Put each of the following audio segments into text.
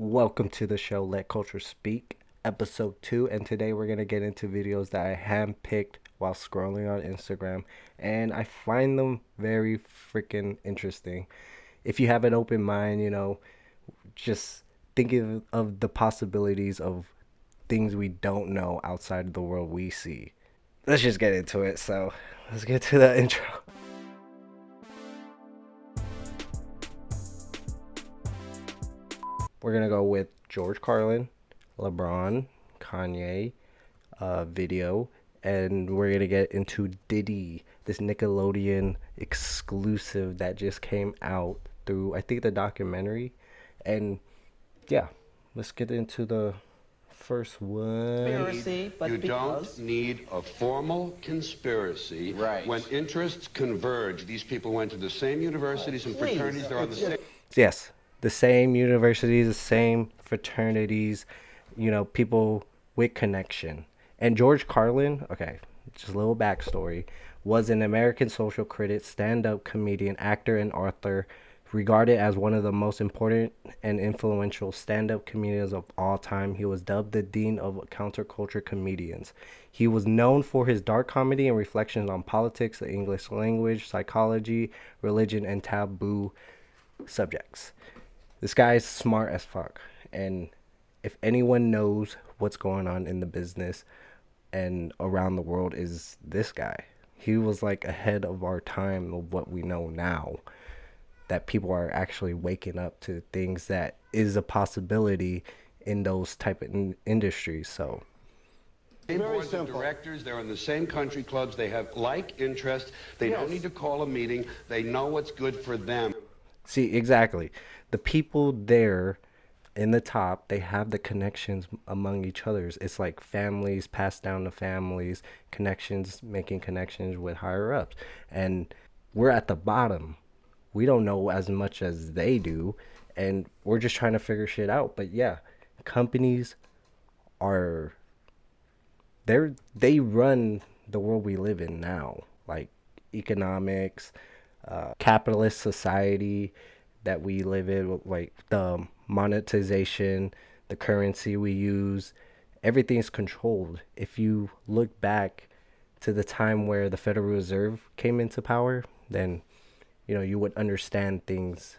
Welcome to the show, Letculturespeak, episode 2, and today we're going to get into videos that I handpicked while scrolling on Instagram, and I find them very freaking interesting. If you have an open mind, just thinking of the possibilities of things we don't know outside of the world we see. Let's just get into it, so let's get to the intro. We're gonna go with George Carlin, Lebron, Kanye, video, and we're gonna get into Diddy, this Nickelodeon exclusive that just came out through I think the documentary, and yeah, let's get into the first one. Conspiracy, but You because don't need a formal conspiracy. Right. When interests converge, these people went to the same universities and Please. fraternities. They're on the same. Yes, the same universities, the same fraternities, people with connection. And George Carlin, okay, just a little backstory, was an American social critic, stand-up comedian, actor, and author, regarded as one of the most important and influential stand-up comedians of all time. He was dubbed the Dean of Counterculture Comedians. He was known for his dark comedy and reflections on politics, the English language, psychology, religion, and taboo subjects. This guy's smart as fuck, and if anyone knows what's going on in the business and around the world, is this guy. He was like ahead of our time of what we know now, that people are actually waking up to things that is a possibility in those type of industries. So Same boards of directors. They're in the same country clubs. They have like interests. They don't need to call a meeting. They know what's good for them. see, exactly, the people there in the top, they have the connections among each others. It's like families passed down to families, connections making connections with higher ups, and we're at the bottom. We don't know as much as they do, and we're just trying to figure shit out. But yeah, companies are they run the world we live in now, like economics, capitalist society that we live in, like the monetization, the currency we use, everything's controlled. If you look back to the time where the Federal Reserve came into power, then you would understand things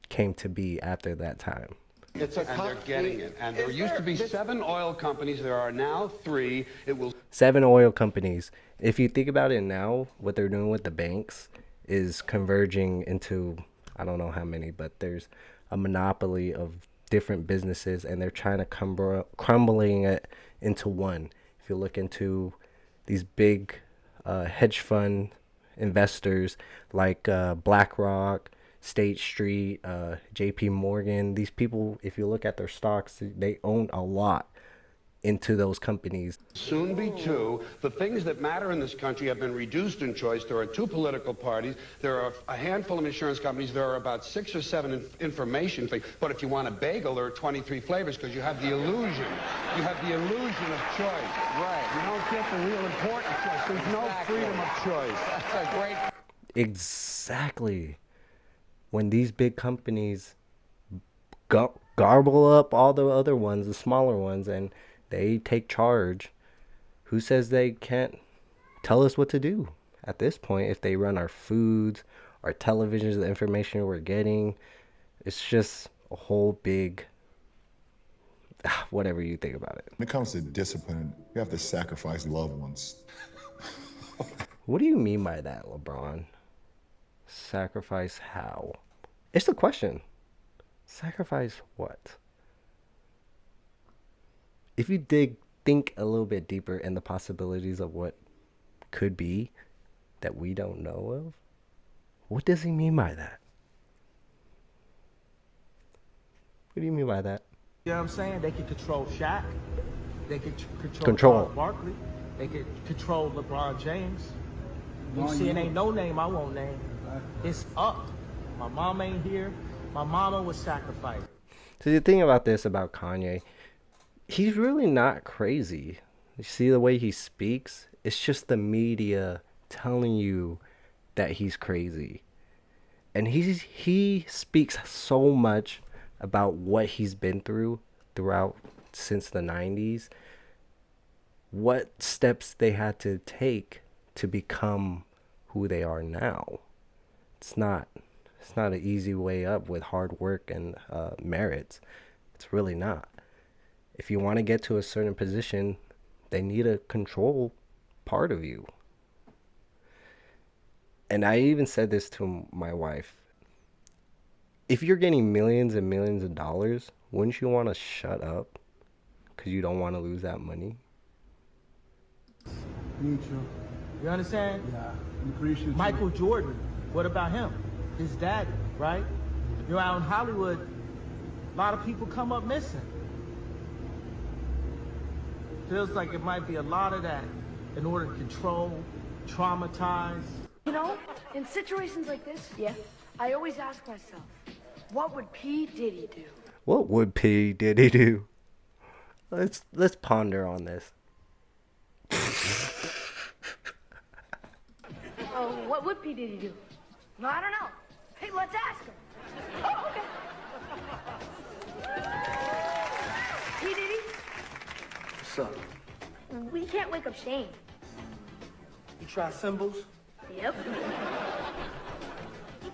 came to be after that time. And they're getting it. And there used to be 7 oil companies. There are now 3. It will. 7 oil companies. If you think about it now, what they're doing with the banks is converging into, I don't know how many, but there's a monopoly of different businesses, and they're trying to crumbling it into one. If you look into these big hedge fund investors like BlackRock, State Street, JP Morgan, these people, if you look at their stocks, they own a lot into those companies. Soon be 2. The things that matter in this country have been reduced in choice. There are 2 political parties. There are a handful of insurance companies. There are about 6 or 7 information things. But if you want a bagel, there are 23 flavors because you have the illusion. You have the illusion of choice. right. You don't get the real important choice. There's no freedom of choice. That's a great. Exactly. When these big companies garble up all the other ones, the smaller ones, and they take charge, who says they can't tell us what to do at this point? If they run our foods, our televisions, the information we're getting, it's just a whole big whatever you think about it. When it comes to discipline, you have to sacrifice loved ones. What do you mean by that, LeBron? Sacrifice how? It's the question. Sacrifice what? If you think a little bit deeper in the possibilities of what could be that we don't know of, what does he mean by that? What do you mean by that? You know what I'm saying? They could control Shaq. They could Control. Charles Barkley. They could control LeBron James. You see, it ain't no name I won't name. It's up. My mom ain't here. My mama was sacrificed. So the thing about this, about Kanye, he's really not crazy. You see the way he speaks? It's just the media telling you that he's crazy. And he speaks so much about what he's been throughout since the 90s, what steps they had to take to become who they are now. It's not an easy way up with hard work and merits. It's really not. If you want to get to a certain position, they need to control part of you. And I even said this to my wife. If you're getting millions and millions of dollars, wouldn't you want to shut up because you don't want to lose that money? Need you. You understand? Yeah, I appreciate Michael Jordan, what about him? His daddy, right? You know, out in Hollywood, a lot of people come up missing. Feels like it might be a lot of that in order to control, traumatize. You know, in situations like this, yeah, I always ask myself, what would P. Diddy do? What would P. Diddy do? Let's ponder on this. What would P. Diddy do? No, I don't know. Hey, let's ask him. Oh, okay. P. Diddy, What's up? we can't wake up Shane. You try symbols? Yep.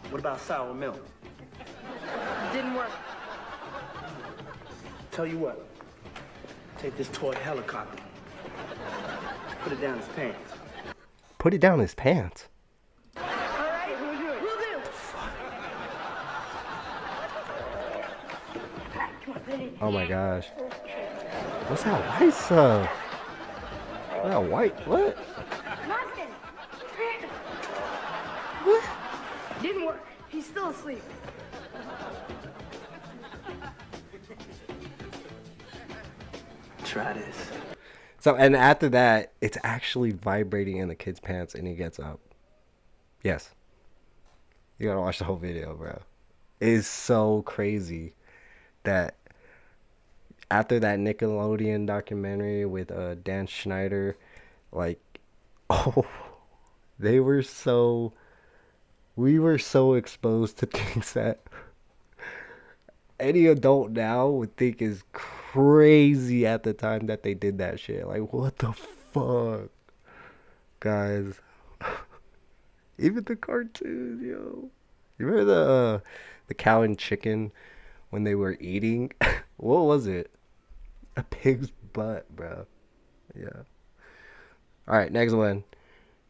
What about sour milk? Didn't work. Tell you what, take this toy helicopter, put it down his pants. Put it down his pants. All right, we'll do. Pat, come on, put it in. Oh my gosh. What's that white stuff? That white, what? Nothing. Didn't work. He's still asleep. Try this. So, and after that, it's actually vibrating in the kid's pants and he gets up. Yes. You gotta watch the whole video, bro. It is so crazy that after that Nickelodeon documentary with Dan Schneider, like, oh, we were so exposed to things that any adult now would think is crazy at the time that they did that shit. Like, what the fuck, guys? Even the cartoons, yo. You remember the cow and chicken when they were eating? What was it? A pig's butt, bro. Yeah. All right, next one.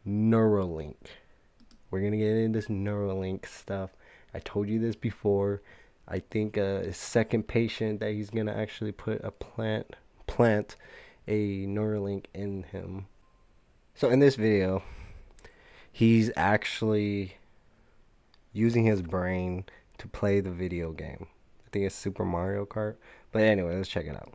Neuralink. We're gonna get into this Neuralink stuff. I told you this before. I think a second patient that he's gonna actually put a plant a Neuralink in him. So in this video, he's actually using his brain to play the video game. I think it's Super Mario Kart. But anyway, let's check it out.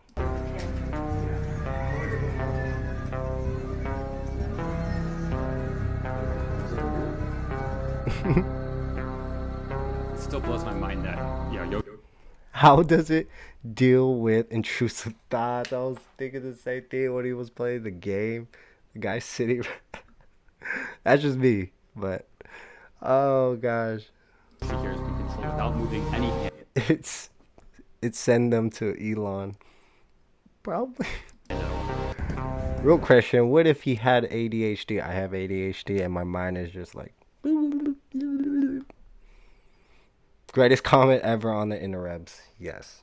It still blows my mind that, How does it deal with intrusive thoughts? I was thinking the same thing when he was playing the game. The guy sitting. That's just me, but oh gosh, she hears can control without moving any hand. it's send them to Elon. Probably. Real question, what if he had ADHD? I have ADHD and my mind is just like greatest comment ever on the interwebs. Yes.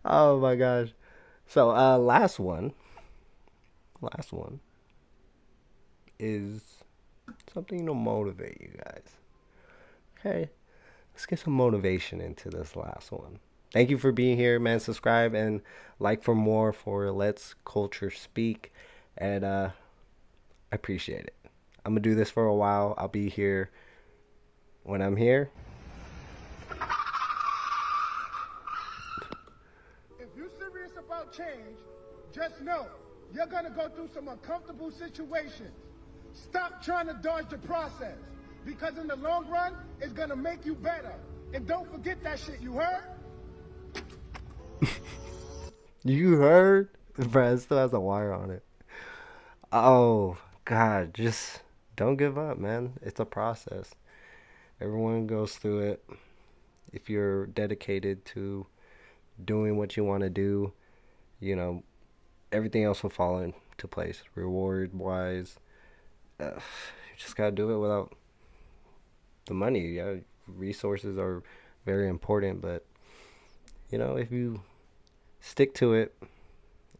Oh my gosh. So last one is something to motivate you guys. Okay, let's get some motivation into this last one. Thank you for being here, man. Subscribe and like for more for Let's Culture Speak, and I appreciate it. I'm gonna do this for a while. I'll be here when I'm here. If you're serious about change, just know you're gonna go through some uncomfortable situations. Stop trying to dodge the process, because in the long run, it's gonna make you better. And don't forget that shit, you heard? You heard? Bruh, it still has a wire on it. Oh, God, just don't give up, man. It's a process. Everyone goes through it. If you're dedicated to doing what you want to do, you know, everything else will fall into place. Reward wise, you just gotta do it without the money. Yeah, resources are very important, but you know, if you stick to it,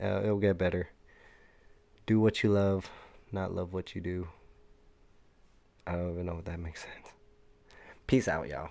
it'll get better. Do what you love, not love what you do. I don't even know if that makes sense. Peace out, y'all.